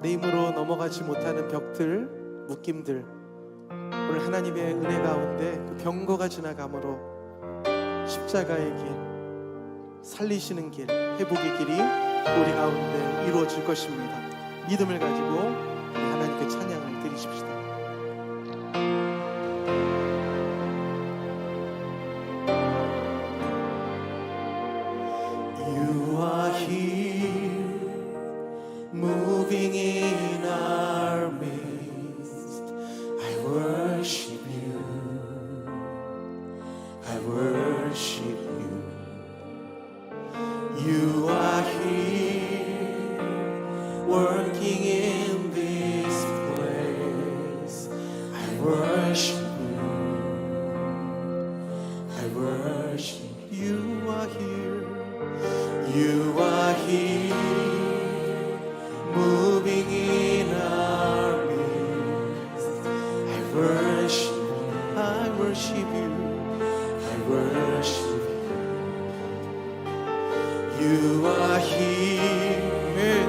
내 힘으로 넘어가지 못하는 벽들, 묶임들, 오늘 하나님의 은혜 가운데 그 병거가 지나감으로 십자가의 길, 살리시는 길, 회복의 길이 우리 가운데 이루어질 것입니다. 믿음을 가지고 우리 하나님께 찬양을 드리십시다. You are here, moving in our midst. I worship you, I worship you. You are here, working in this place. I worship you, I worship you. You are here, you are here, moving in our midst. I worship you, I worship you, I worship you. You are here,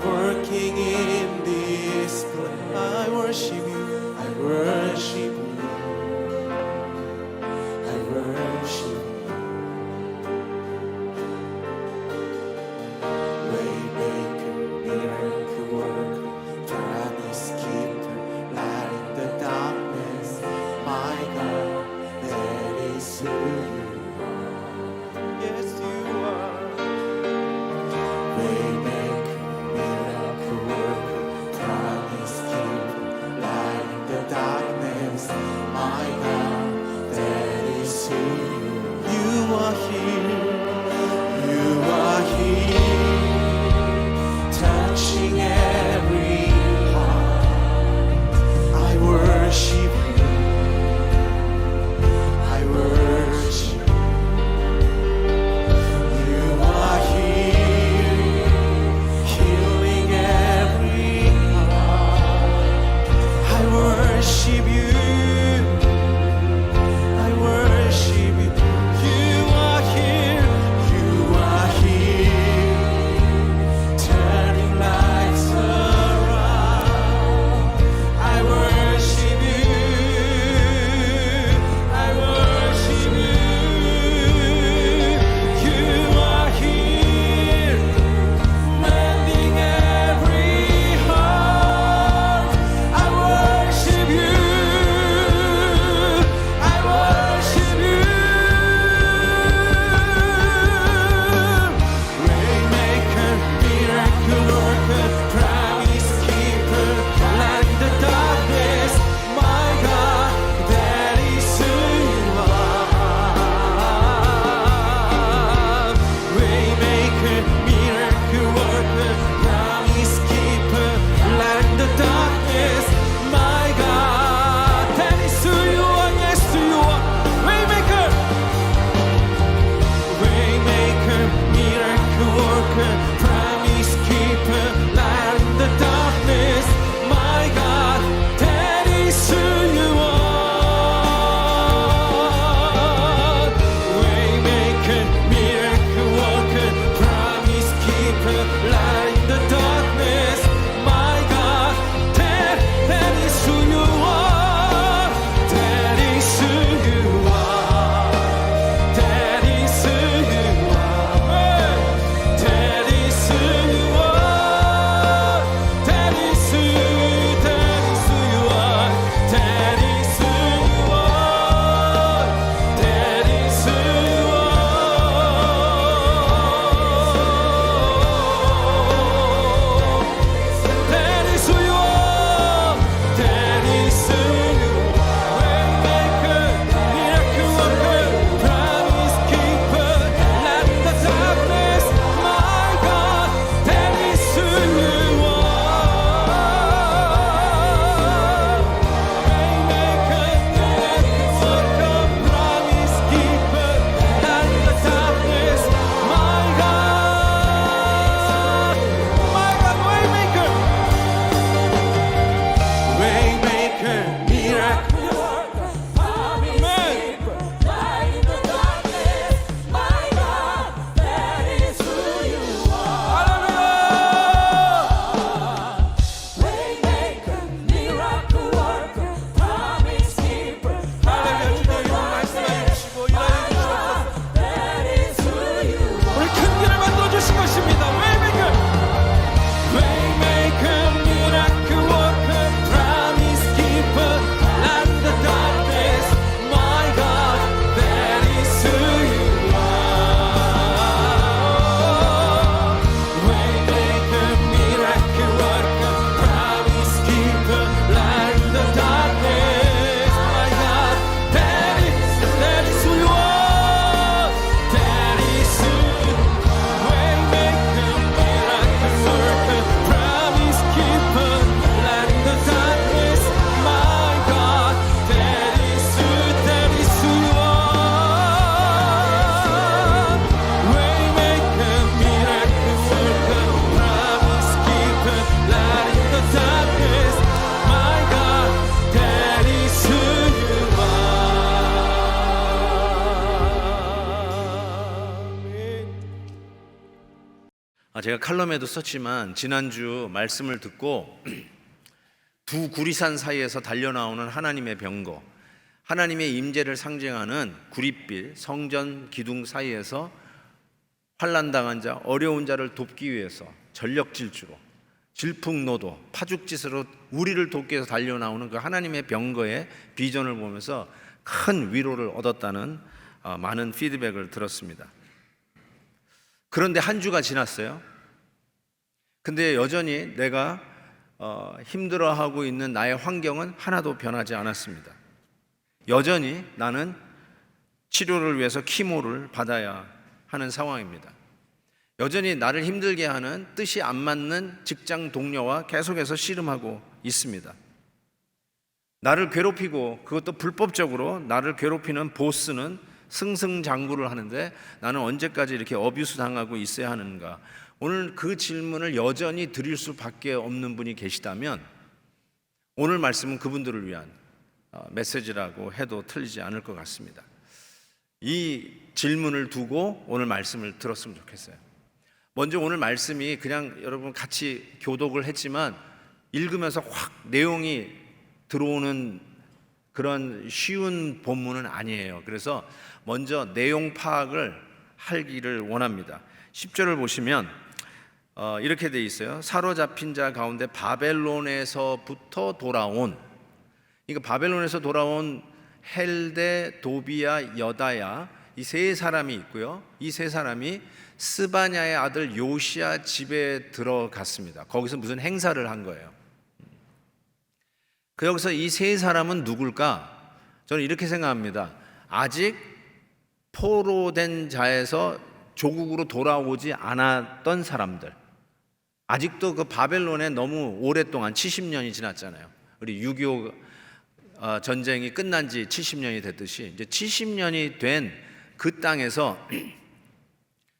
working in this place. I worship you, I worship you, I worship you. Waymaker, miracle worker, promise keeper, light in the darkness. My God, that is who 제가 칼럼에도 썼지만 지난주 말씀을 듣고 두 구리산 사이에서 달려나오는 하나님의 병거, 하나님의 임재를 상징하는 구릿빛 성전 기둥 사이에서 환난당한 자, 어려운 자를 돕기 위해서 전력질주로 질풍노도 파죽짓으로 우리를 돕기 위해서 달려나오는 그 하나님의 병거의 비전을 보면서 큰 위로를 얻었다는 많은 피드백을 들었습니다. 그런데 한 주가 지났어요. 근데 여전히 내가 힘들어하고 있는 나의 환경은 하나도 변하지 않았습니다. 여전히 나는 치료를 위해서 키모를 받아야 하는 상황입니다. 여전히 나를 힘들게 하는 뜻이 안 맞는 직장 동료와 계속해서 씨름하고 있습니다. 나를 괴롭히고 그것도 불법적으로 나를 괴롭히는 보스는 승승장구를 하는데 나는 언제까지 이렇게 어뷰스 당하고 있어야 하는가? 오늘 그 질문을 여전히 드릴 수밖에 없는 분이 계시다면 오늘 말씀은 그분들을 위한 메시지라고 해도 틀리지 않을 것 같습니다. 이 질문을 두고 오늘 말씀을 들었으면 좋겠어요. 먼저 오늘 말씀이 그냥 여러분 같이 교독을 했지만 읽으면서 확 내용이 들어오는 그런 쉬운 본문은 아니에요. 그래서 먼저 내용 파악을 하기를 원합니다. 10절을 보시면 이렇게 돼 있어요. 사로잡힌 자 가운데 바벨론에서부터 돌아온, 그러니까 바벨론에서 돌아온 헬데, 도비야, 여다야, 이 세 사람이 있고요. 이 세 사람이 스바냐의 아들 요시야 집에 들어갔습니다. 거기서 무슨 행사를 한 거예요. 여기서 이 세 사람은 누굴까? 저는 이렇게 생각합니다. 아직 포로된 자에서 조국으로 돌아오지 않았던 사람들, 아직도 그 바벨론에 너무 오랫동안 70년이 지났잖아요. 우리 6.25 전쟁이 끝난 지 70년이 됐듯이 이제 70년이 된 그 땅에서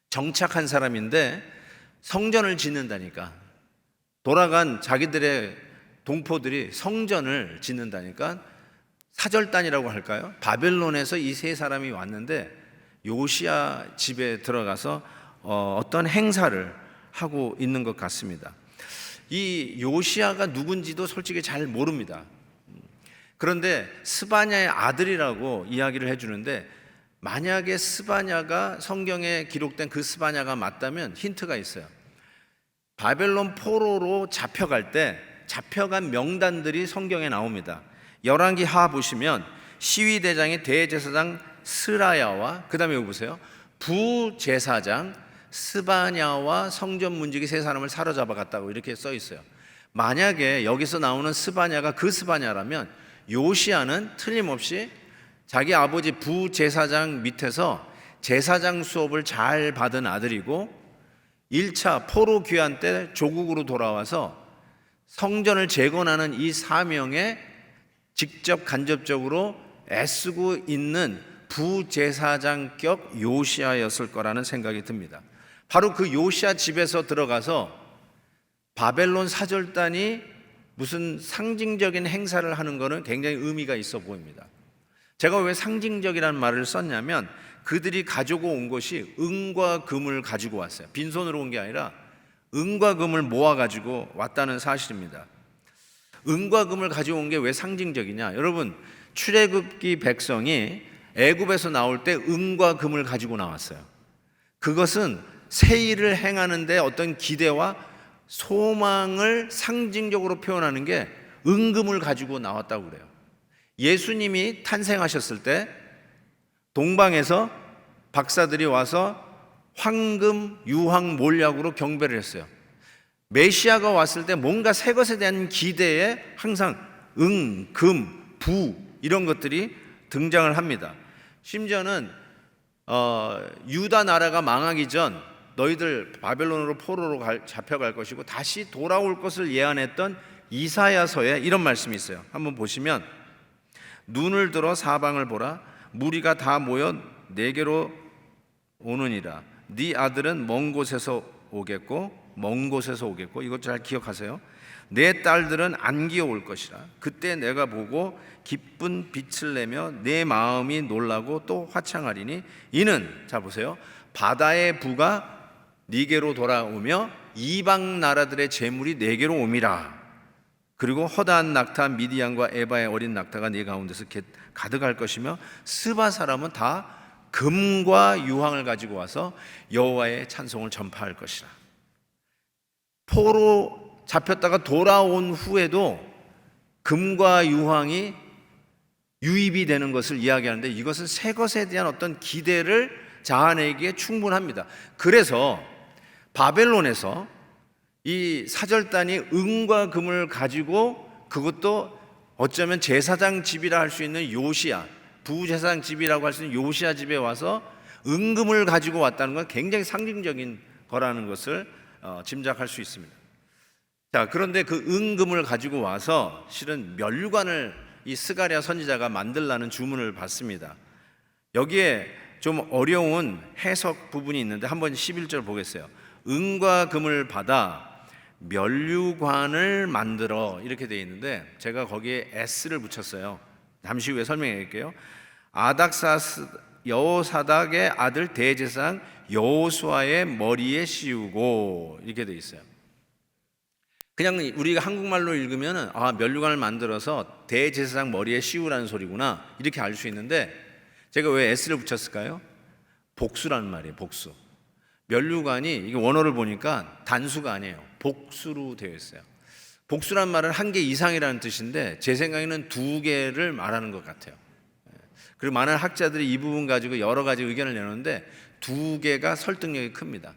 정착한 사람인데 성전을 짓는다니까, 돌아간 자기들의 동포들이 성전을 짓는다니까 사절단이라고 할까요? 바벨론에서 이 세 사람이 왔는데 요시야 집에 들어가서 어떤 행사를 하고 있는 것 같습니다. 이 요시야가 누군지도 솔직히 잘 모릅니다. 그런데 스바냐의 아들이라고 이야기를 해주는데, 만약에 스바냐가 성경에 기록된 그 스바냐가 맞다면 힌트가 있어요. 바벨론 포로로 잡혀갈 때 잡혀간 명단들이 성경에 나옵니다. 열왕기 하 보시면 시위대장이 대제사장 스라야와 그 다음에 여기 보세요, 부제사장 스바냐와 성전 문지기 세 사람을 사로잡아 갔다고 이렇게 써 있어요. 만약에 여기서 나오는 스바냐가 그 스바냐라면 요시야는 틀림없이 자기 아버지 부제사장 밑에서 제사장 수업을 잘 받은 아들이고 1차 포로 귀환 때 조국으로 돌아와서 성전을 재건하는 이 사명에 직접 간접적으로 애쓰고 있는 부제사장격 요시야였을 거라는 생각이 듭니다. 바로 그 요시야 집에서 들어가서 바벨론 사절단이 무슨 상징적인 행사를 하는 것은 굉장히 의미가 있어 보입니다. 제가 왜 상징적이라는 말을 썼냐면 그들이 가지고 온 것이 은과 금을 가지고 왔어요. 빈손으로 온 게 아니라 은과 금을 모아가지고 왔다는 사실입니다. 은과 금을 가지고 온 게 왜 상징적이냐? 여러분, 출애굽기 백성이 애굽에서 나올 때 은과 금을 가지고 나왔어요. 그것은 새 일을 행하는 데 어떤 기대와 소망을 상징적으로 표현하는 게 은금을 가지고 나왔다고 그래요. 예수님이 탄생하셨을 때 동방에서 박사들이 와서 황금, 유황, 몰약으로 경배를 했어요. 메시아가 왔을 때 뭔가 새 것에 대한 기대에 항상 은, 금, 부 이런 것들이 등장을 합니다. 심지어는 유다 나라가 망하기 전 너희들 바벨론으로 포로로 잡혀갈 것이고 다시 돌아올 것을 예언했던 이사야서에 이런 말씀이 있어요. 한번 보시면 눈을 들어 사방을 보라, 무리가 다 모여 내게로 오느니라. 네 아들은 먼 곳에서 오겠고 이것 잘 기억하세요. 내 딸들은 안기어 올 것이라. 그때 내가 보고 기쁜 빛을 내며 내 마음이 놀라고 또 화창하리니 이는, 자 보세요, 바다의 부가 네게로 돌아오며 이방 나라들의 재물이 네게로 옴이라. 그리고 허다한 낙타 미디안과 에바의 어린 낙타가 네 가운데서 가득할 것이며 스바 사람은 다 금과 유황을 가지고 와서 여호와의 찬송을 전파할 것이라. 포로 잡혔다가 돌아온 후에도 금과 유황이 유입이 되는 것을 이야기하는데, 이것은 새 것에 대한 어떤 기대를 자아내기에 충분합니다. 그래서 바벨론에서 이 사절단이 은과 금을 가지고, 그것도 어쩌면 제사장 집이라 할 수 있는 요시야, 부제사장 집이라고 할 수 있는 요시야 집에 와서 은금을 가지고 왔다는 건 굉장히 상징적인 거라는 것을 짐작할 수 있습니다. 자, 그런데 그 은금을 가지고 와서 실은 면류관을 이 스가랴 선지자가 만들라는 주문을 받습니다. 여기에 좀 어려운 해석 부분이 있는데 한번 11절 보겠어요. 은과 금을 받아 면류관을 만들어, 이렇게 되어 있는데 제가 거기에 S를 붙였어요. 잠시 후에 설명해 드릴게요. 여호사닥의 아들 대제사장 여호수아의 머리에 씌우고, 이렇게 되어 있어요. 그냥 우리가 한국말로 읽으면 면류관을 만들어서 대제사장 머리에 씌우라는 소리구나, 이렇게 알 수 있는데, 제가 왜 S를 붙였을까요? 복수라는 말이에요. 복수. 면류관이, 이게 원어를 보니까 단수가 아니에요. 복수로 되어 있어요. 복수란 말은 한 개 이상이라는 뜻인데 제 생각에는 두 개를 말하는 것 같아요. 그리고 많은 학자들이 이 부분 가지고 여러 가지 의견을 내놓는데 두 개가 설득력이 큽니다.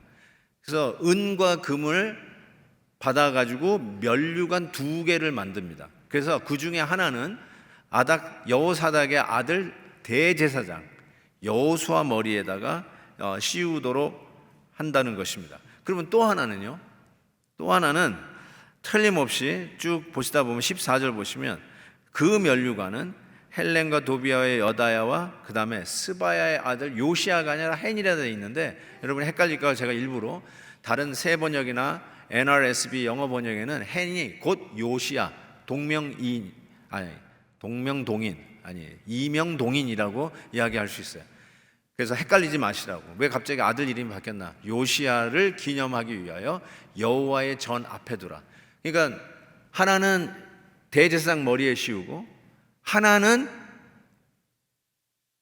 그래서 은과 금을 받아가지고 면류관 두 개를 만듭니다. 그래서 그 중에 하나는 여호사닥의 아들 대제사장 여호수아 머리에다가 씌우도록 한다는 것입니다. 그러면 또 하나는요? 또 하나는 틀림없이 쭉 보시다 보면 14절 보시면 그 면류관은 헬렌과 도비아의 여다야와 그 다음에 스바야의 아들 요시아가 아니라 헨이라 되어 있는데, 여러분 헷갈릴까 제가 일부러 다른 새 번역이나 NRSV 영어 번역에는 헨이 곧 요시아 이명동인이라고 이야기할 수 있어요. 그래서 헷갈리지 마시라고. 왜 갑자기 아들 이름이 바뀌었나? 요시아를 기념하기 위하여 여호와의 전 앞에 두라. 그러니까 하나는 대제사장 머리에 씌우고, 하나는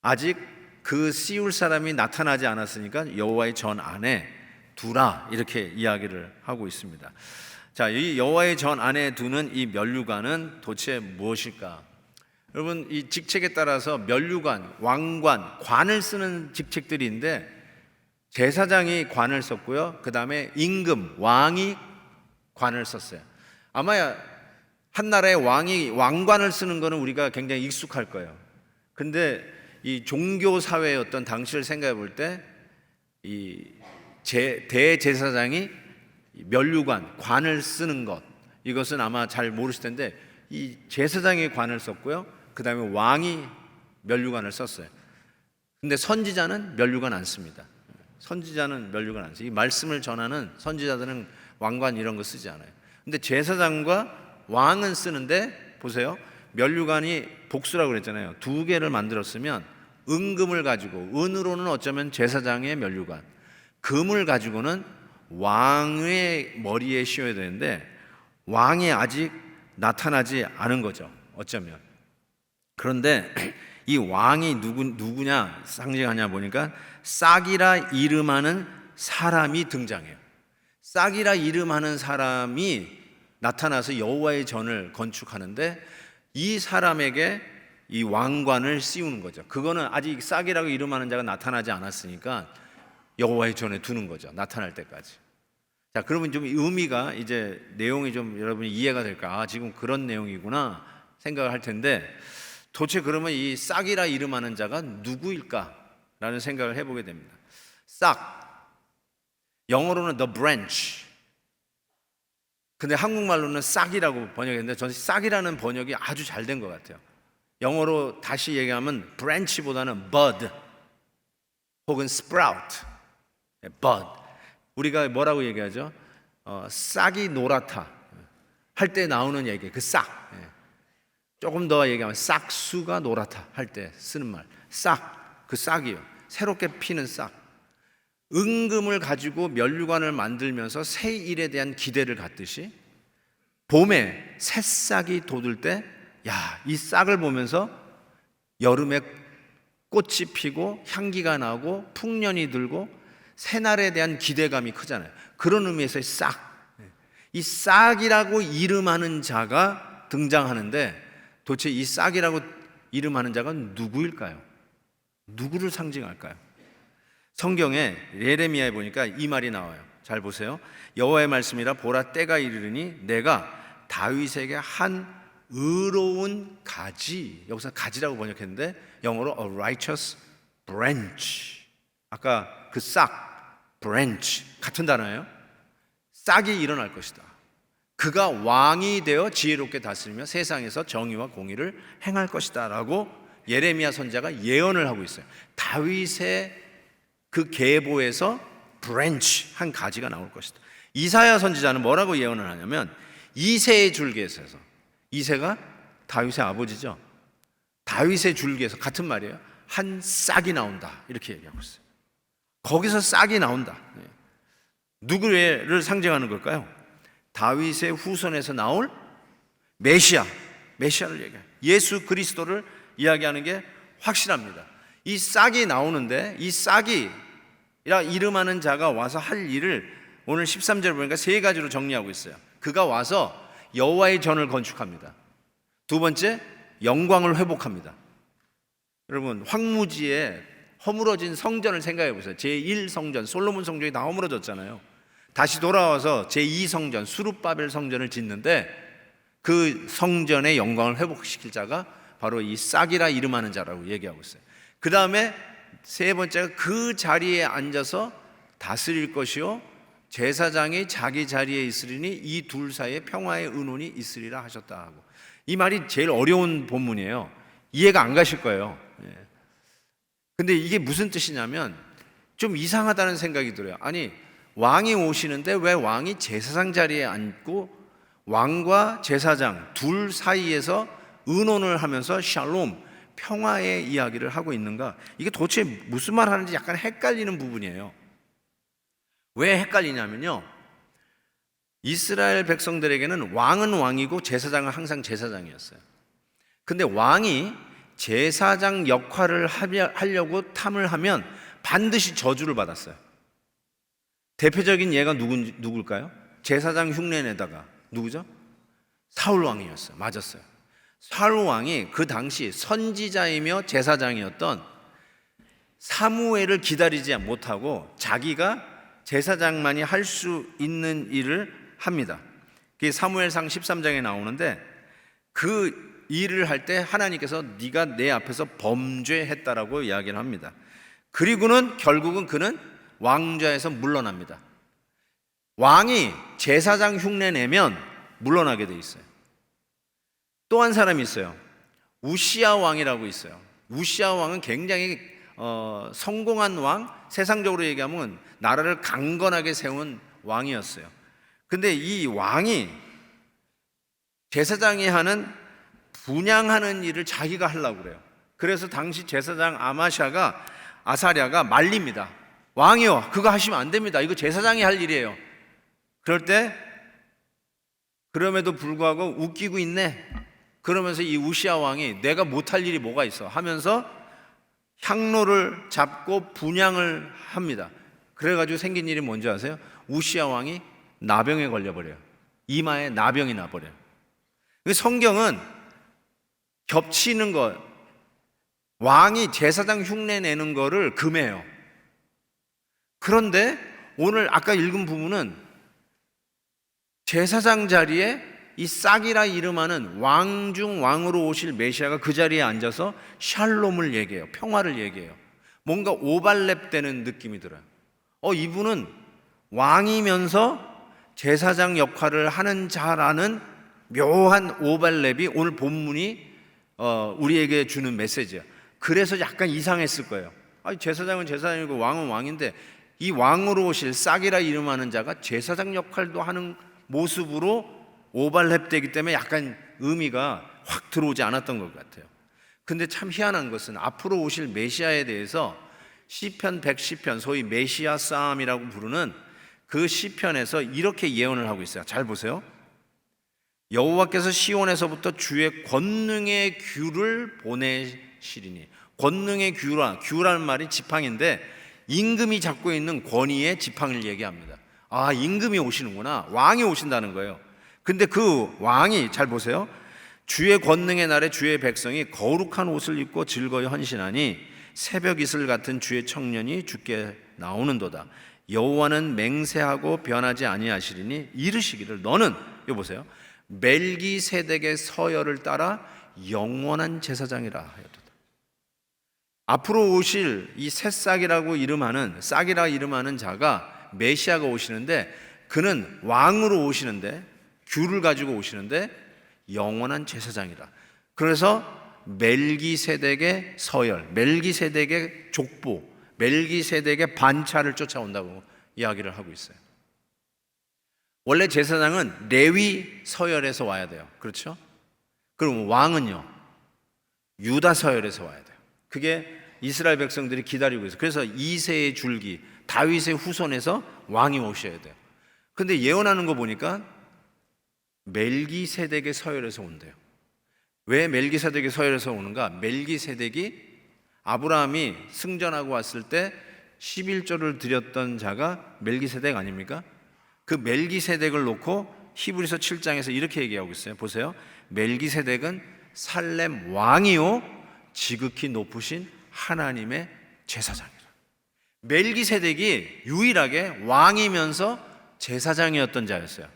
아직 그 씌울 사람이 나타나지 않았으니까 여호와의 전 안에 두라, 이렇게 이야기를 하고 있습니다. 자, 이 여호와의 전 안에 두는 이 면류관은 도대체 무엇일까? 여러분, 이 직책에 따라서 면류관, 왕관, 관을 쓰는 직책들인데 제사장이 관을 썼고요. 그 다음에 임금, 왕이 관을 썼어요. 아마 한 나라의 왕이 왕관을 쓰는 거는 우리가 굉장히 익숙할 거예요. 근데 이 종교 사회의 어떤 당시를 생각해 볼 때 이 대제사장이 면류관, 관을 쓰는 것, 이것은 아마 잘 모르실 텐데 이 제사장이 관을 썼고요. 그 다음에 왕이 면류관을 썼어요. 근데 선지자는 면류관 안 씁니다. 선지자는 면류관 안 써요. 이 말씀을 전하는 선지자들은 왕관 이런 거 쓰지 않아요. 근데 제사장과 왕은 쓰는데 보세요. 면류관이 복수라고 그랬잖아요. 두 개를 만들었으면 은금을 가지고, 은으로는 어쩌면 제사장의 면류관, 금을 가지고는 왕의 머리에 씌워야 되는데 왕이 아직 나타나지 않은 거죠. 어쩌면. 그런데 이 왕이 누구냐 상징하냐 보니까 싹이라 이름하는 사람이 등장해요. 싹이라 이름하는 사람이 나타나서 여호와의 전을 건축하는데 이 사람에게 이 왕관을 씌우는 거죠. 그거는 아직 싹이라고 이름하는 자가 나타나지 않았으니까 여호와의 전에 두는 거죠. 나타날 때까지. 자, 그러면 좀 의미가, 이제 내용이 좀 여러분이 이해가 될까? 지금 그런 내용이구나 생각을 할 텐데, 도대체 그러면 이 싹이라 이름하는 자가 누구일까라는 생각을 해보게 됩니다. 싹, 영어로는 the branch, 근데 한국말로는 싹이라고 번역했는데 저는 싹이라는 번역이 아주 잘 된 것 같아요. 영어로 다시 얘기하면 branch보다는 bud 혹은 sprout, bud. 우리가 뭐라고 얘기하죠? 싹이 노랗다 할 때 나오는 얘기, 그 싹. 조금 더 얘기하면 싹수가 노랗다 할 때 쓰는 말, 싹, 그 싹이요. 새롭게 피는 싹. 은금을 가지고 면류관을 만들면서 새 일에 대한 기대를 갖듯이 봄에 새싹이 돋을 때, 야, 이 싹을 보면서 여름에 꽃이 피고 향기가 나고 풍년이 들고 새날에 대한 기대감이 크잖아요. 그런 의미에서의 싹, 이 싹이라고 이름하는 자가 등장하는데, 도대체 이 싹이라고 이름하는 자가 누구일까요? 누구를 상징할까요? 성경에 예레미야에 보니까 이 말이 나와요. 잘 보세요. 여호와의 말씀이라, 보라 때가 이르르니 내가 다윗에게 한 의로운 가지, 여기서 가지라고 번역했는데 영어로 a righteous branch. 아까 그 싹, branch 같은 단어예요. 싹이 일어날 것이다. 그가 왕이 되어 지혜롭게 다스리며 세상에서 정의와 공의를 행할 것이다 라고 예레미야 선지자가 예언을 하고 있어요. 다윗의 그 계보에서 브랜치, 한 가지가 나올 것이다. 이사야 선지자는 뭐라고 예언을 하냐면, 이새의 줄기에서, 이새가 다윗의 아버지죠. 다윗의 줄기에서, 같은 말이에요, 한 싹이 나온다 이렇게 얘기하고 있어요. 거기서 싹이 나온다. 누구를 상징하는 걸까요? 다윗의 후손에서 나올 메시아를 얘기해요. 예수 그리스도를 이야기하는 게 확실합니다. 이 싹이 나오는데, 이 싹이 이름하는 자가 와서 할 일을 오늘 13절 보니까 세 가지로 정리하고 있어요. 그가 와서 여호와의 전을 건축합니다. 두 번째, 영광을 회복합니다. 여러분, 황무지에 허물어진 성전을 생각해 보세요. 제1성전 솔로몬 성전이 다 허물어졌잖아요. 다시 돌아와서 제2성전 수룹바벨 성전을 짓는데, 그 성전의 영광을 회복시킬 자가 바로 이 싹이라 이름하는 자라고 얘기하고 있어요. 그 다음에 세 번째가 그 자리에 앉아서 다스릴 것이요 제사장이 자기 자리에 있으리니 이 둘 사이에 평화의 의논이 있으리라 하셨다 하고, 이 말이 제일 어려운 본문이에요. 이해가 안 가실 거예요. 근데 이게 무슨 뜻이냐면 좀 이상하다는 생각이 들어요. 아니, 왕이 오시는데 왜 왕이 제사장 자리에 앉고 왕과 제사장 둘 사이에서 의논을 하면서 샬롬, 평화의 이야기를 하고 있는가? 이게 도대체 무슨 말 하는지 약간 헷갈리는 부분이에요. 왜 헷갈리냐면요, 이스라엘 백성들에게는 왕은 왕이고 제사장은 항상 제사장이었어요. 근데 왕이 제사장 역할을 하려고 탐을 하면 반드시 저주를 받았어요. 대표적인 예가 누굴까요? 제사장 흉내내다가 누구죠? 사울 왕이었어요. 맞았어요. 사울 왕이 그 당시 선지자이며 제사장이었던 사무엘을 기다리지 못하고 자기가 제사장만이 할 수 있는 일을 합니다. 그게 사무엘상 13장에 나오는데, 그 일을 할 때 하나님께서 네가 내 앞에서 범죄했다라고 이야기를 합니다. 그리고는 결국은 그는 왕좌에서 물러납니다. 왕이 제사장 흉내 내면 물러나게 돼 있어요. 또 한 사람이 있어요. 우시야 왕이라고 있어요. 우시야 왕은 굉장히 성공한 왕, 세상적으로 얘기하면 나라를 강건하게 세운 왕이었어요. 근데 이 왕이 제사장이 하는 분향하는 일을 자기가 하려고 그래요. 그래서 당시 제사장 아사랴가 말립니다. 왕이요, 그거 하시면 안 됩니다. 이거 제사장이 할 일이에요. 그럴 때 그럼에도 불구하고 웃기고 있네. 그러면서 이 우시야 왕이 내가 못할 일이 뭐가 있어 하면서 향로를 잡고 분향을 합니다. 그래가지고 생긴 일이 뭔지 아세요? 우시야 왕이 나병에 걸려버려요. 이마에 나병이 나버려요. 성경은 겹치는 것, 왕이 제사장 흉내 내는 거를 금해요. 그런데 오늘 아까 읽은 부분은 제사장 자리에 이 싹이라 이름하는 왕 중 왕으로 오실 메시아가 그 자리에 앉아서 샬롬을 얘기해요. 평화를 얘기해요. 뭔가 오발랩되는 느낌이 들어요. 이분은 왕이면서 제사장 역할을 하는 자라는 묘한 오발랩이 오늘 본문이 우리에게 주는 메시지야. 그래서 약간 이상했을 거예요. 제사장은 제사장이고 왕은 왕인데 이 왕으로 오실 싹이라 이름하는 자가 제사장 역할도 하는 모습으로 오발랩되기 때문에 약간 의미가 확 들어오지 않았던 것 같아요. 근데 참 희한한 것은 앞으로 오실 메시아에 대해서 시편 110편, 소위 메시아 싸움이라고 부르는 그 시편에서 이렇게 예언을 하고 있어요. 잘 보세요. 여호와께서 시온에서부터 주의 권능의 규를 보내시리니. 권능의 규라는 말이 지팡인데 임금이 잡고 있는 권위의 지팡이를 얘기합니다. 아, 임금이 오시는구나. 왕이 오신다는 거예요. 근데 그 왕이, 잘 보세요. 주의 권능의 날에 주의 백성이 거룩한 옷을 입고 즐거이 헌신하니 새벽 이슬 같은 주의 청년이 주께 나오는도다. 여호와는 맹세하고 변하지 아니하시리니 이르시기를 너는, 여기 보세요, 멜기세덱의 서열을 따라 영원한 제사장이라 하였도다. 앞으로 오실 이 새싹이라고 이름하는 자가 메시아가 오시는데, 그는 왕으로 오시는데, 규를 가지고 오시는데 영원한 제사장이라. 그래서 멜기세덱의 서열, 멜기세덱의 족보, 멜기세덱의 반차를 쫓아온다고 이야기를 하고 있어요. 원래 제사장은 레위 서열에서 와야 돼요. 그렇죠? 그럼 왕은요, 유다 서열에서 와야 돼요. 그게 이스라엘 백성들이 기다리고 있어요. 그래서 2세의 줄기, 다윗의 후손에서 왕이 오셔야 돼요. 근데 예언하는 거 보니까 멜기세덱의 서열에서 온대요. 왜 멜기세덱의 서열에서 오는가? 멜기세덱이 아브라함이 승전하고 왔을 때 11조를 드렸던 자가 멜기세덱 아닙니까? 그 멜기세덱을 놓고 히브리서 7장에서 이렇게 얘기하고 있어요. 보세요. 멜기세덱은 살렘 왕이요 지극히 높으신 하나님의 제사장이라. 멜기세덱이 유일하게 왕이면서 제사장이었던 자였어요.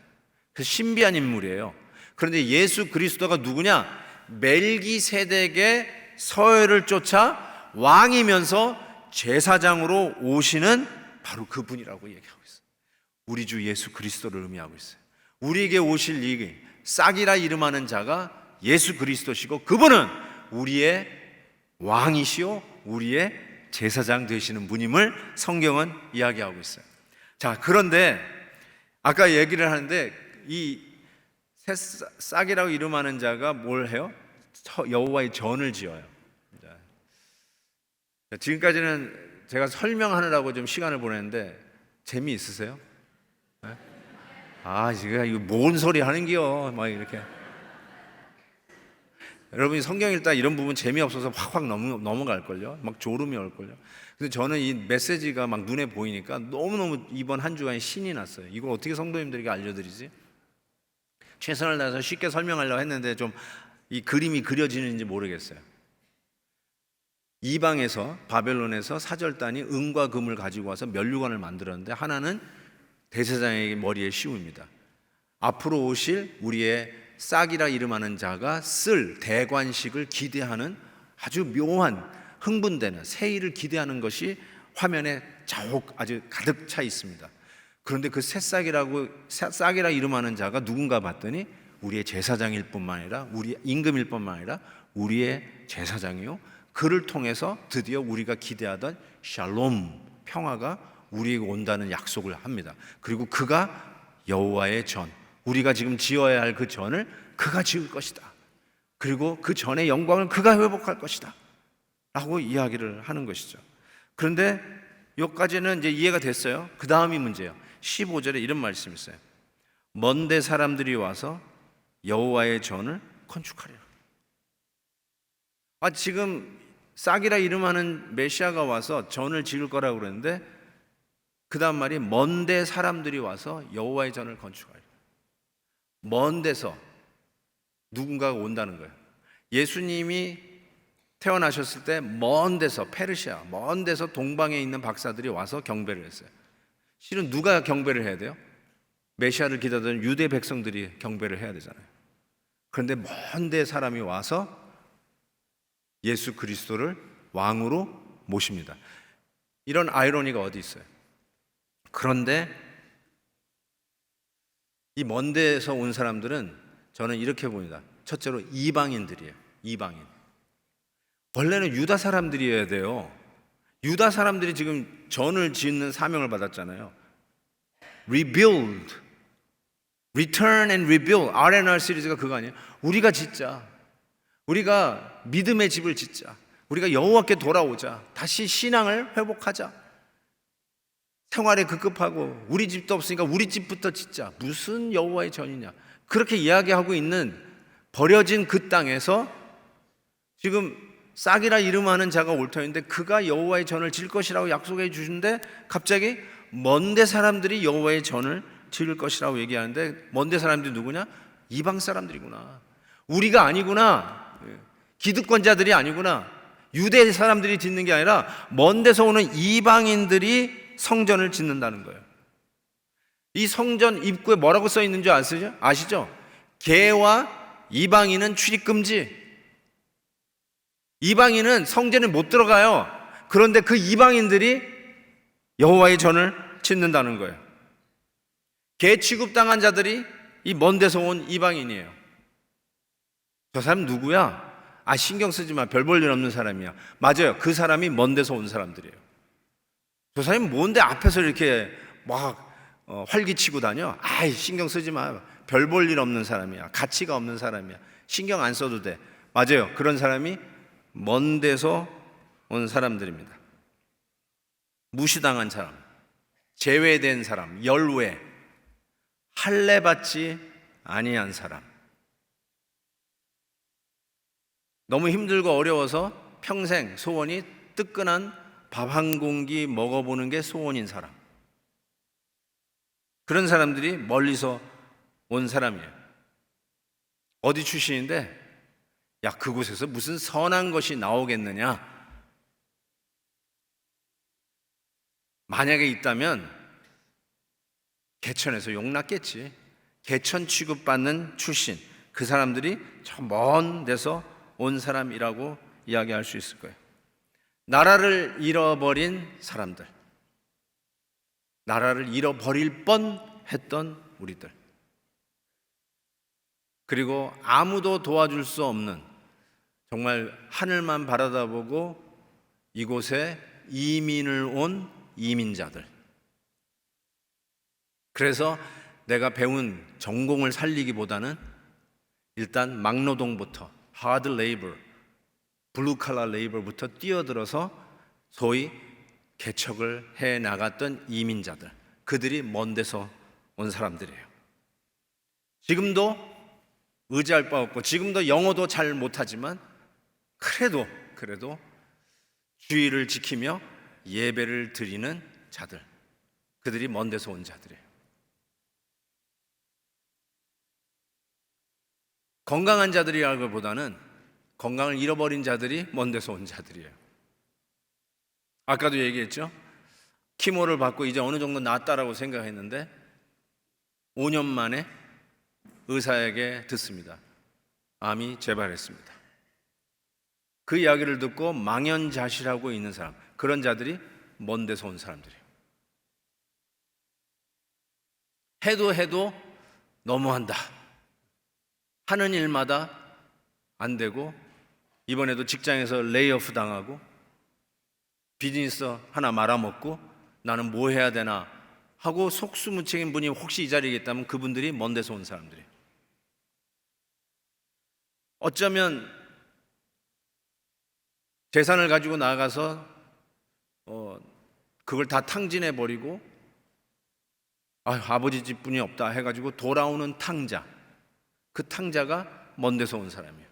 그 신비한 인물이에요. 그런데 예수 그리스도가 누구냐? 멜기세덱의 서열을 쫓아 왕이면서 제사장으로 오시는 바로 그분이라고 얘기하고 있어요. 우리 주 예수 그리스도를 의미하고 있어요. 우리에게 오실 이 싹이라 이름하는 자가 예수 그리스도시고, 그분은 우리의 왕이시요 우리의 제사장 되시는 분임을 성경은 이야기하고 있어요. 자, 그런데 아까 얘기를 하는데 이 싹이라고 이름하는 자가 뭘 해요? 여호와의 전을 지어요. 지금까지는 제가 설명하느라고 좀 시간을 보냈는데 재미있으세요? 네? 아, 지금 이거 뭔 소리 하는기요? 막 이렇게. 여러분이 성경 읽다 이런 부분 재미없어서 확확 넘어갈걸요? 막 졸음이 올걸요? 근데 저는 이 메시지가 막 눈에 보이니까 너무너무 이번 한 주간에 신이 났어요. 이걸 어떻게 성도님들에게 알려드리지? 최선을 다해서 쉽게 설명하려고 했는데 좀 이 그림이 그려지는지 모르겠어요. 이방에서, 바벨론에서 사절단이 은과 금을 가지고 와서 면류관을 만들었는데 하나는 대제사장의 머리에 씌웁니다. 앞으로 오실 우리의 싹이라 이름하는 자가 쓸 대관식을 기대하는 아주 묘한, 흥분되는 새일을 기대하는 것이 화면에 아주 가득 차 있습니다. 그런데 그 싹이라 이름하는 자가 누군가 봤더니 우리의 제사장일 뿐만 아니라, 우리 임금일 뿐만 아니라 우리의 제사장이요, 그를 통해서 드디어 우리가 기대하던 샬롬, 평화가 우리에게 온다는 약속을 합니다. 그리고 그가 여호와의 전, 우리가 지금 지어야 할 그 전을 그가 지을 것이다. 그리고 그 전의 영광을 그가 회복할 것이다 라고 이야기를 하는 것이죠. 그런데 여기까지는 이제 이해가 됐어요. 그 다음이 문제예요. 15절에 이런 말씀이 있어요. 먼데 사람들이 와서 여호와의 전을 건축하리라. 지금 싹이라 이름하는 메시아가 와서 전을 지을 거라고 그러는데 그 다음 말이 먼데 사람들이 와서 여호와의 전을 건축하리라. 먼 데서 누군가가 온다는 거예요. 예수님이 태어나셨을 때 먼 데서, 페르시아, 먼 데서 동방에 있는 박사들이 와서 경배를 했어요. 실은 누가 경배를 해야 돼요? 메시아를 기다리던 유대 백성들이 경배를 해야 되잖아요. 그런데 먼 데 사람이 와서 예수 그리스도를 왕으로 모십니다. 이런 아이러니가 어디 있어요? 그런데 이 먼 데서 온 사람들은 저는 이렇게 봅니다. 첫째로 이방인들이에요. 이방인. 원래는 유다 사람들이어야 돼요. 유다 사람들이 지금 전을 짓는 사명을 받았잖아요. Rebuild, Return and Rebuild, R&R 시리즈가 그거 아니에요? 우리가 짓자. 우리가 믿음의 집을 짓자. 우리가 여호와께 돌아오자. 다시 신앙을 회복하자. 생활에 급급하고 우리 집도 없으니까 우리 집부터 짓자. 무슨 여호와의 전이냐. 그렇게 이야기하고 있는 버려진 그 땅에서 지금 싹이라 이름하는 자가 올 터인데 그가 여호와의 전을 질 것이라고 약속해 주신데 갑자기 먼데 사람들이 여호와의 전을 지을 것이라고 얘기하는데 먼데 사람들이 누구냐? 이방 사람들이구나. 우리가 아니구나. 기득권자들이 아니구나. 유대 사람들이 짓는 게 아니라 먼 데서 오는 이방인들이 성전을 짓는다는 거예요. 이 성전 입구에 뭐라고 써 있는 줄 아시죠? 개와 이방인은 출입 금지. 이방인은 성전에 못 들어가요. 그런데 그 이방인들이 여호와의 전을 짓는다는 거예요. 개 취급당한 자들이 이 먼 데서 온 이방인이에요. 저 사람 누구야? 신경 쓰지 마. 별 볼 일 없는 사람이야. 맞아요. 그 사람이 먼 데서 온 사람들이에요. 저 사람이 뭔데 앞에서 이렇게 막 활기치고 다녀? 신경 쓰지 마. 별 볼 일 없는 사람이야. 가치가 없는 사람이야. 신경 안 써도 돼. 맞아요. 그런 사람이 먼 데서 온 사람들입니다. 무시당한 사람, 제외된 사람, 열외, 할례 받지 아니한 사람. 너무 힘들고 어려워서 평생 소원이 뜨끈한 밥 한 공기 먹어보는 게 소원인 사람. 그런 사람들이 멀리서 온 사람이에요. 어디 출신인데 야 그곳에서 무슨 선한 것이 나오겠느냐. 만약에 있다면 개천에서 용났겠지. 개천 취급받는 출신, 그 사람들이 저 먼 데서 온 사람이라고 이야기할 수 있을 거예요. 나라를 잃어버린 사람들, 나라를 잃어버릴 뻔했던 우리들, 그리고 아무도 도와줄 수 없는 정말 하늘만 바라다보고 이곳에 이민을 온 이민자들. 그래서 내가 배운 전공을 살리기보다는 일단 막노동부터 하드 레이버, 블루 칼라 레이버부터 뛰어들어서 소위 개척을 해 나갔던 이민자들, 그들이 먼 데서 온 사람들이에요. 지금도 의지할 바 없고 지금도 영어도 잘 못하지만 그래도 주의를 지키며 예배를 드리는 자들, 그들이 먼 데서 온 자들이에요. 건강한 자들이라기보다는 건강을 잃어버린 자들이 먼 데서 온 자들이에요. 아까도 얘기했죠. 키모를 받고 이제 어느 정도 낫다라고 생각했는데 5년 만에 의사에게 듣습니다. 암이 재발했습니다. 그 이야기를 듣고 망연자실하고 있는 사람, 그런 자들이 먼 데서 온 사람들이에요. 해도 너무한다. 하는 일마다 안 되고 이번에도 직장에서 레이오프 당하고 비즈니스 하나 말아먹고 나는 뭐 해야 되나 하고 속수무책인 분이 혹시 이 자리에 있다면 그분들이 먼 데서 온 사람들이에요. 어쩌면 재산을 가지고 나가서 그걸 다 탕진해버리고 아버지 집뿐이 없다 해가지고 돌아오는 탕자, 그 탕자가 먼 데서 온 사람이에요.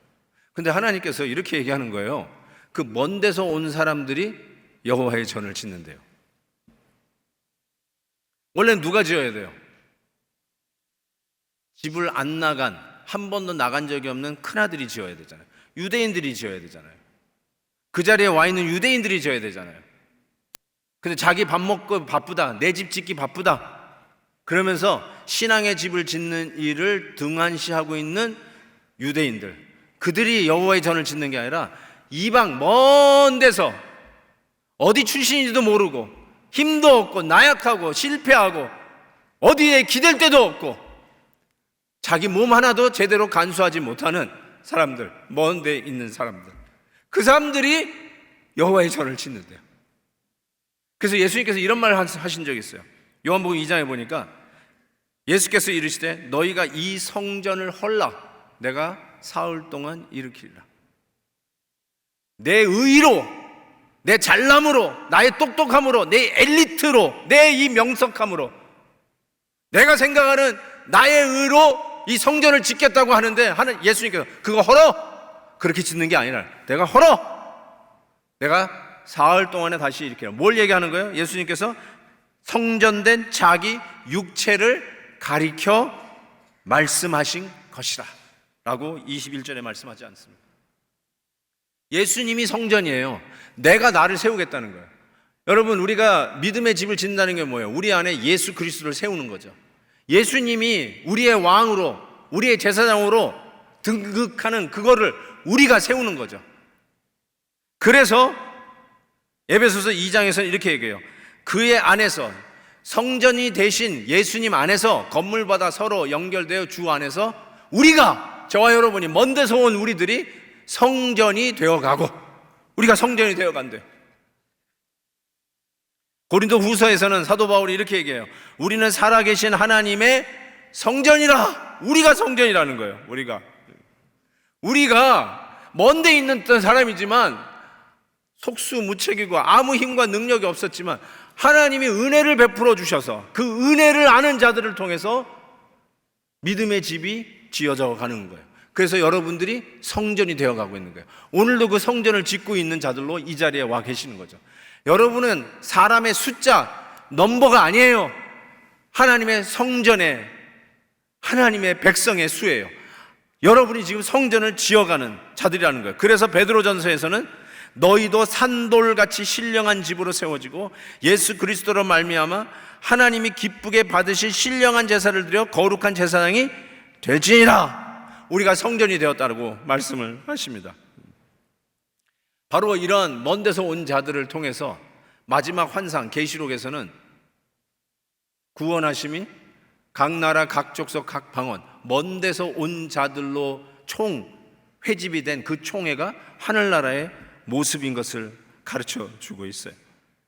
근데 하나님께서 이렇게 얘기하는 거예요. 그 먼 데서 온 사람들이 여호와의 전을 짓는데요. 원래 누가 지어야 돼요? 집을 안 나간, 한 번도 나간 적이 없는 큰아들이 지어야 되잖아요. 유대인들이 지어야 되잖아요. 그 자리에 와 있는 유대인들이 지어야 되잖아요. 근데 자기 밥 먹고 바쁘다, 내 집 짓기 바쁘다 그러면서 신앙의 집을 짓는 일을 등한시하고 있는 유대인들, 그들이 여호와의 전을 짓는 게 아니라 이방 먼 데서 어디 출신인지도 모르고 힘도 없고 나약하고 실패하고 어디에 기댈 데도 없고 자기 몸 하나도 제대로 간수하지 못하는 사람들, 먼 데 있는 사람들, 그 사람들이 여호와의 전을 짓는데요. 그래서 예수님께서 이런 말을 하신 적이 있어요. 요한복음 2장에 보니까 예수께서 이르시되 너희가 이 성전을 헐라 내가 사흘 동안 일으키리라. 내 의로, 내 잘남으로, 나의 똑똑함으로, 내 엘리트로, 내 이 명석함으로, 내가 생각하는 나의 의로 이 성전을 짓겠다고 하는데 예수님께서 그거 헐어! 그렇게 짓는 게 아니라 내가 헐어! 내가 사흘 동안에 다시 이렇게 뭘 얘기하는 거예요? 예수님께서 성전된 자기 육체를 가리켜 말씀하신 것이라 라고 21절에 말씀하지 않습니다. 예수님이 성전이에요. 내가 나를 세우겠다는 거예요. 여러분, 우리가 믿음의 집을 짓는다는 게 뭐예요? 우리 안에 예수 그리스도를 세우는 거죠. 예수님이 우리의 왕으로, 우리의 제사장으로 등극하는 그거를 우리가 세우는 거죠. 그래서 에베소서 2장에서는 이렇게 얘기해요. 그의 안에서, 성전이 되신 예수님 안에서 건물마다 서로 연결되어 주 안에서 우리가, 저와 여러분이, 먼 데서 온 우리들이 성전이 되어가고, 우리가 성전이 되어간대. 고린도 후서에서는 사도 바울이 이렇게 얘기해요. 우리는 살아계신 하나님의 성전이라. 우리가 성전이라는 거예요. 우리가 먼데 있는 사람이지만 속수무책이고 아무 힘과 능력이 없었지만 하나님이 은혜를 베풀어 주셔서 그 은혜를 아는 자들을 통해서 믿음의 집이 지어져 가는 거예요. 그래서 여러분들이 성전이 되어가고 있는 거예요. 오늘도 그 성전을 짓고 있는 자들로 이 자리에 와 계시는 거죠. 여러분은 사람의 숫자, 넘버가 아니에요. 하나님의 성전의, 하나님의 백성의 수예요. 여러분이 지금 성전을 지어가는 자들이라는 거예요. 그래서 베드로전서에서는 너희도 산돌같이 신령한 집으로 세워지고 예수 그리스도로 말미암아 하나님이 기쁘게 받으실 신령한 제사를 드려 거룩한 제사장이 되지니라. 우리가 성전이 되었다고 말씀을 하십니다. 바로 이런 먼 데서 온 자들을 통해서 마지막 환상 계시록에서는 구원하심이 각 나라 각 족속 각 방언 먼 데서 온 자들로 총 회집이 된 그 총회가 하늘나라의 모습인 것을 가르쳐 주고 있어요.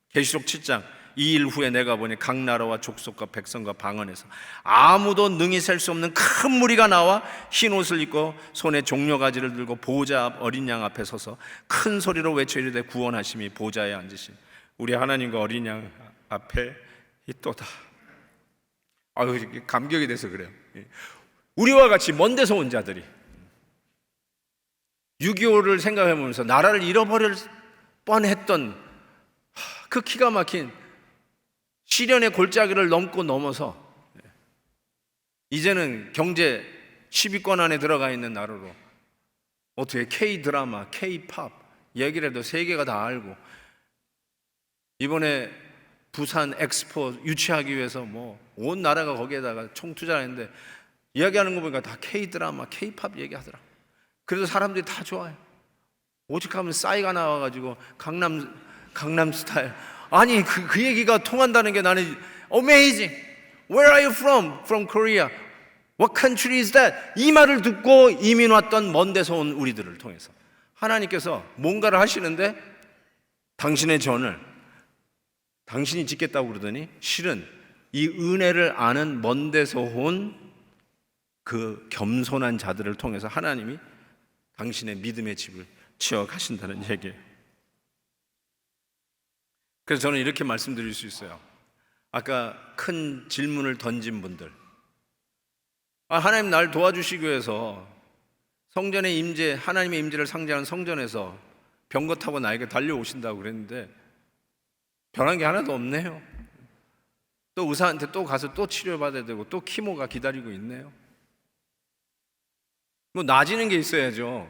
계시록 7장 2일 후에 내가 보니 각 나라와 족속과 백성과 방언에서 아무도 능히 셀 수 없는 큰 무리가 나와 흰 옷을 입고 손에 종려가지를 들고 보좌 앞 어린 양 앞에 서서 큰 소리로 외쳐 이르되 구원하심이 보좌에 앉으신 우리 하나님과 어린 양 앞에 있도다. 아유, 감격이 돼서 그래요. 우리와 같이 먼 데서 온 자들이 6.25를 생각해 보면서 나라를 잃어버릴 뻔했던 그 기가 막힌 시련의 골짜기를 넘어서 이제는 경제 10위권 안에 들어가 있는 나라로 어떻게 K-드라마, K-팝 얘기를 해도 세계가 다 알고 이번에 부산 엑스포 유치하기 위해서 뭐 온 나라가 거기에다가 총 투자를 했는데 이야기하는 거 보니까 다 K-드라마, K-팝 얘기하더라. 그래서 사람들이 다 좋아요. 오직 하면 싸이가 나와가지고 강남 스타일. 아니 그 얘기가 통한다는 게 나는 amazing. Where are you from? From Korea. What country is that? 이 말을 듣고 이민 왔던 먼 데서 온 우리들을 통해서 하나님께서 뭔가를 하시는데 당신의 전을 당신이 짓겠다고 그러더니 실은 이 은혜를 아는 먼 데서 온 그 겸손한 자들을 통해서 하나님이 당신의 믿음의 집을 지어 가신다는 얘기예요. 그래서 저는 이렇게 말씀드릴 수 있어요. 아까 큰 질문을 던진 분들, 하나님 날 도와주시기 위해서 성전의 임재, 하나님의 임재를 상징하는 성전에서 병거 타고 나에게 달려오신다고 그랬는데 변한 게 하나도 없네요. 또 의사한테 또 가서 또 치료받아야 되고 또 키모가 기다리고 있네요. 뭐 나아지는 게 있어야죠.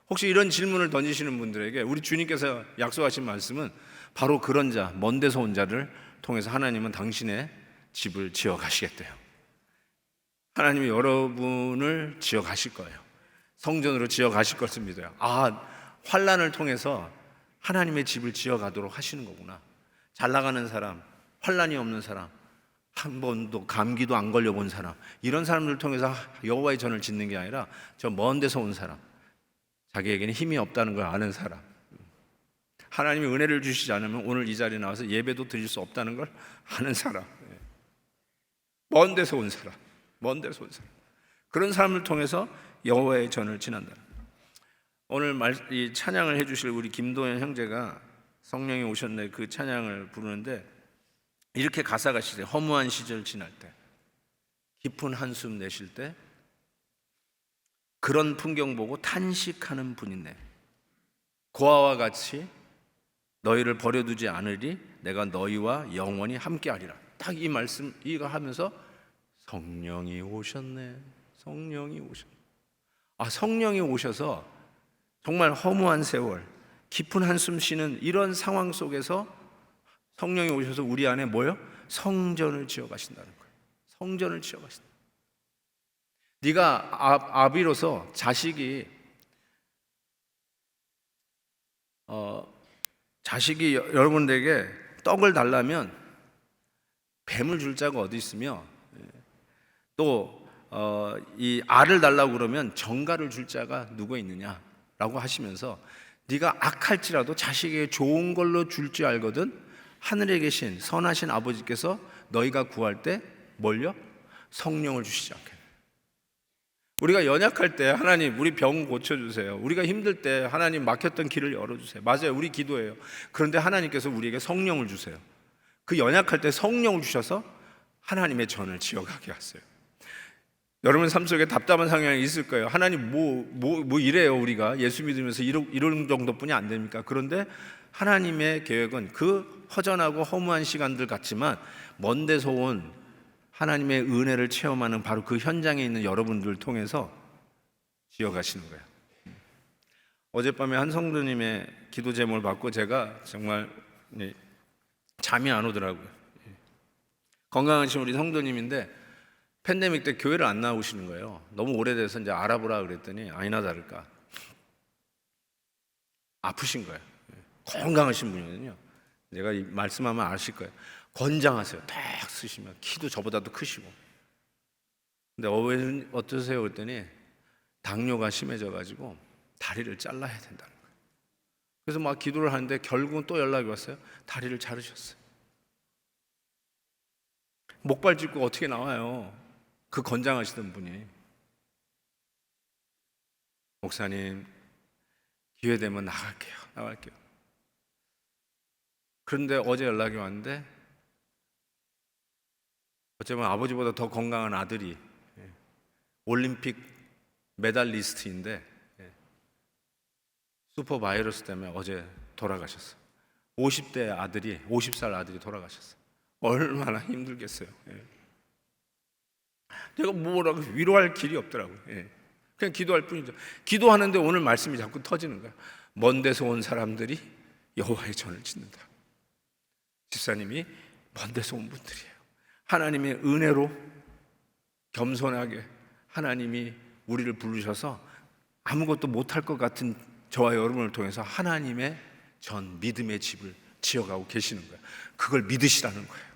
혹시 이런 질문을 던지시는 분들에게 우리 주님께서 약속하신 말씀은 바로 그런 자, 먼 데서 온 자를 통해서 하나님은 당신의 집을 지어 가시겠대요. 하나님이 여러분을 지어 가실 거예요. 성전으로 지어 가실 것을 믿어요. 환난을 통해서 하나님의 집을 지어 가도록 하시는 거구나. 잘 나가는 사람, 환난이 없는 사람, 한 번도 감기도 안 걸려본 사람, 이런 사람들을 통해서 여호와의 전을 짓는 게 아니라 저 먼 데서 온 사람, 자기에게는 힘이 없다는 걸 아는 사람, 하나님이 은혜를 주시지 않으면 오늘 이 자리에 나와서 예배도 드릴 수 없다는 걸 아는 사람, 먼 데서 온 사람, 먼 데서 온 사람, 그런 사람을 통해서 여호와의 전을 지난다. 오늘 이 찬양을 해주실 우리 김도현 형제가 성령이 오셨네 그 찬양을 부르는데 이렇게 가사가 시작해요. 허무한 시절 지날 때, 깊은 한숨 내쉴 때, 그런 풍경 보고 탄식하는 분이네. 고아와 같이 너희를 버려두지 않으리. 내가 너희와 영원히 함께하리라. 딱 이 말씀 이거 하면서 성령이 오셨네. 성령이 오셨네. 성령이 오셔서 정말 허무한 세월, 깊은 한숨 쉬는 이런 상황 속에서 성령이 오셔서 우리 안에 뭐요? 성전을 지어 가신다는 거예요. 성전을 지어 가신다. 네가 아비로서 자식이 여러분들에게 떡을 달라면 뱀을 줄 자가 어디 있으며 또 이 알을 달라고 그러면 정갈을 줄 자가 누구 있느냐라고 하시면서 네가 악할지라도 자식에게 좋은 걸로 줄 줄 알거든 하늘에 계신 선하신 아버지께서 너희가 구할 때 뭘요? 성령을 주시지 않게. 우리가 연약할 때 하나님 우리 병 고쳐주세요. 우리가 힘들 때 하나님 막혔던 길을 열어주세요. 맞아요, 우리 기도예요. 그런데 하나님께서 우리에게 성령을 주세요. 그 연약할 때 성령을 주셔서 하나님의 전을 지어가게 하세요. 여러분 삶 속에 답답한 상황이 있을 거예요. 하나님 뭐 이래요. 우리가 예수 믿으면서 이런 정도뿐이 안 됩니까? 그런데 하나님의 계획은 그 허전하고 허무한 시간들 같지만 먼 데서 온 하나님의 은혜를 체험하는 바로 그 현장에 있는 여러분들을 통해서 지어가시는 거예요. 어젯밤에 한 성도님의 기도 제목을 받고 제가 정말 잠이 안 오더라고요. 건강하신 우리 성도님인데 팬데믹 때 교회를 안 나오시는 거예요. 너무 오래돼서 이제 알아보라 그랬더니 아니나 다를까 아프신 거예요. 건강하신 분이거든요. 내가 이 말씀하면 아실 거예요. 건장하세요. 딱 쓰시면 키도 저보다도 크시고. 근데 어떠세요? 그랬더니 당뇨가 심해져가지고 다리를 잘라야 된다는 거예요. 그래서 막 기도를 하는데 결국은 또 연락이 왔어요. 다리를 자르셨어요. 목발 짚고 어떻게 나와요? 그 건장하시던 분이. 목사님 기회 되면 나갈게요. 그런데 어제 연락이 왔는데 어쩌면 아버지보다 더 건강한 아들이 올림픽 메달리스트인데 슈퍼바이러스 때문에 어제 돌아가셨어요. 50살 아들이 돌아가셨어요. 얼마나 힘들겠어요. 내가 뭐라고 위로할 길이 없더라고요. 그냥 기도할 뿐이죠. 기도하는데 오늘 말씀이 자꾸 터지는 거야. 먼 데서 온 사람들이 여호와의 전을 짓는다. 집사님이 먼 데서 온 분들이에요. 하나님의 은혜로 겸손하게 하나님이 우리를 부르셔서 아무것도 못할 것 같은 저와 여러분을 통해서 하나님의 전 믿음의 집을 지어가고 계시는 거예요. 그걸 믿으시라는 거예요.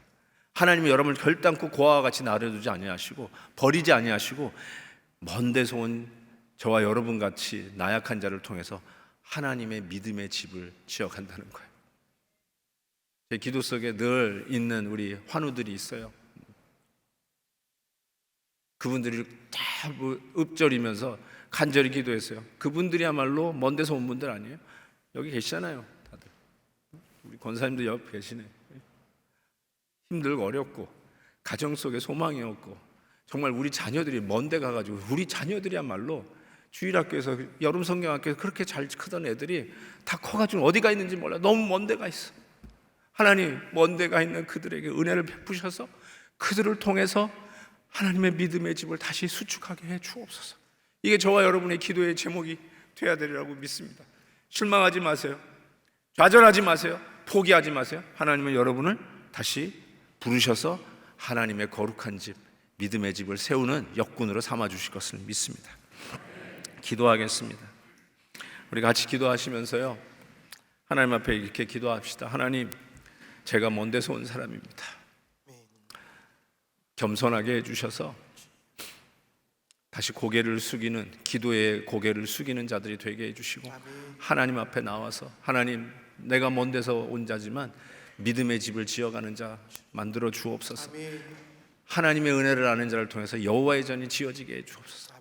하나님이 여러분을 결단코 고아와 같이 나려두지 아니하시고 버리지 아니하시고 먼 데서 온 저와 여러분 같이 나약한 자를 통해서 하나님의 믿음의 집을 지어간다는 거예요. 제 기도 속에 늘 있는 우리 환우들이 있어요. 그분들이 다 읊조리면서 간절히 기도했어요. 그분들이야말로 먼 데서 온 분들 아니에요? 여기 계시잖아요, 다들. 우리 권사님도 옆에 계시네. 힘들고 어렵고 가정 속에 소망이 없고 정말 우리 자녀들이 먼데 가가지고 우리 자녀들이야말로 주일학교에서 여름 성경학교에서 그렇게 잘 크던 애들이 다 커가지고 어디가 있는지 몰라. 너무 먼 데가 있어. 하나님 먼 데가 있는 그들에게 은혜를 베푸셔서 그들을 통해서 하나님의 믿음의 집을 다시 수축하게 해 주옵소서. 이게 저와 여러분의 기도의 제목이 돼야 되리라고 믿습니다. 실망하지 마세요. 좌절하지 마세요. 포기하지 마세요. 하나님은 여러분을 다시 부르셔서 하나님의 거룩한 집, 믿음의 집을 세우는 역군으로 삼아 주실 것을 믿습니다. 기도하겠습니다. 우리 같이 기도하시면서요, 하나님 앞에 이렇게 기도합시다. 하나님, 제가 먼 데서 온 사람입니다. 겸손하게 해주셔서 다시 고개를 숙이는, 기도의 고개를 숙이는 자들이 되게 해주시고, 하나님 앞에 나와서 하나님, 내가 먼 데서 온 자지만 믿음의 집을 지어가는 자 만들어 주옵소서. 하나님의 은혜를 아는 자를 통해서 여호와의 전이 지어지게 해 주옵소서.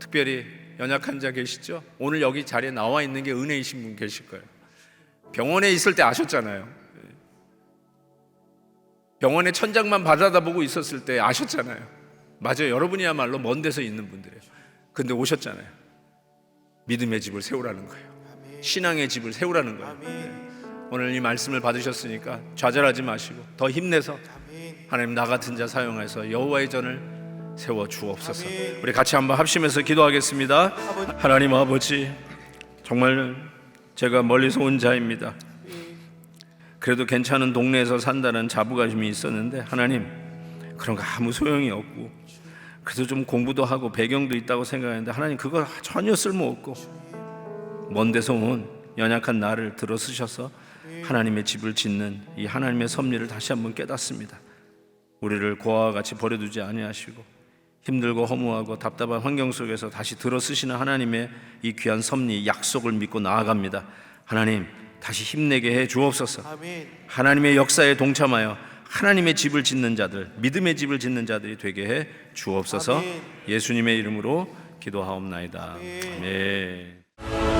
특별히 연약한 자 계시죠? 오늘 여기 자리에 나와 있는 게 은혜이신 분 계실 거예요. 병원에 있을 때 아셨잖아요. 병원에 천장만 바라다보고 있었을 때 아셨잖아요. 맞아요. 여러분이야말로 먼 데서 있는 분들이에요. 근데 오셨잖아요. 믿음의 집을 세우라는 거예요. 신앙의 집을 세우라는 거예요. 오늘 이 말씀을 받으셨으니까 좌절하지 마시고 더 힘내서 하나님 나 같은 자 사용해서 여호와의 전을 세워 주옵소서. 우리 같이 한번 합심해서 기도하겠습니다. 하나님 아버지, 정말 제가 멀리서 온 자입니다. 그래도 괜찮은 동네에서 산다는 자부심이 있었는데 하나님, 그런 거 아무 소용이 없고 그래도 좀 공부도 하고 배경도 있다고 생각했는데 하나님, 그거 전혀 쓸모없고 먼 데서 온 연약한 나를 들어 쓰셔서 하나님의 집을 짓는 이 하나님의 섭리를 다시 한번 깨닫습니다. 우리를 고아와 같이 버려두지 아니하시고 힘들고 허무하고 답답한 환경 속에서 다시 들어 쓰시는 하나님의 이 귀한 섭리, 약속을 믿고 나아갑니다. 하나님, 다시 힘내게 해 주옵소서. 하나님의 역사에 동참하여 하나님의 집을 짓는 자들, 믿음의 집을 짓는 자들이 되게 해 주옵소서. 예수님의 이름으로 기도하옵나이다. 아멘.